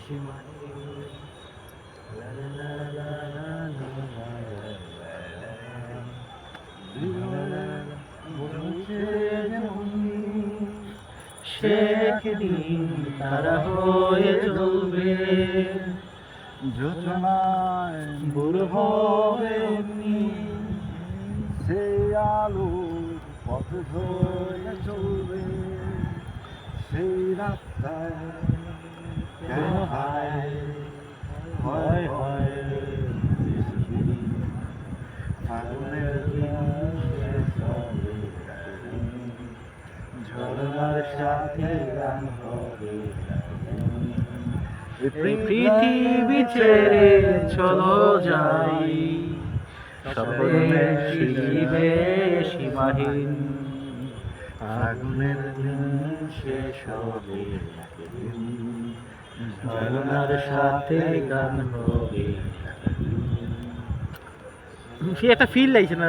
সীমাহীন। লা লা লা লা লা লা লা লা লা লা। বলছে যেমন সে একদিন তারা হয়ে জ্বলবে, যোজনায় বুড়ো হবে অগ্নি। সেই আলো পথ ধরে চলবে, সেই রাস্তায় কেন হায় হয় হয় ফাগুনের দিন শেষ হবে, ঝরনার সাথে গান হবে। এই পৃথিবী ছেড়ে চলো যাই, স্বপ্নে শিবে সীমাহীন। ফাগুনের দিন শেষ হবে, ঝরনার সাথে গান হবে। সে একটা ফিল লাগছে না।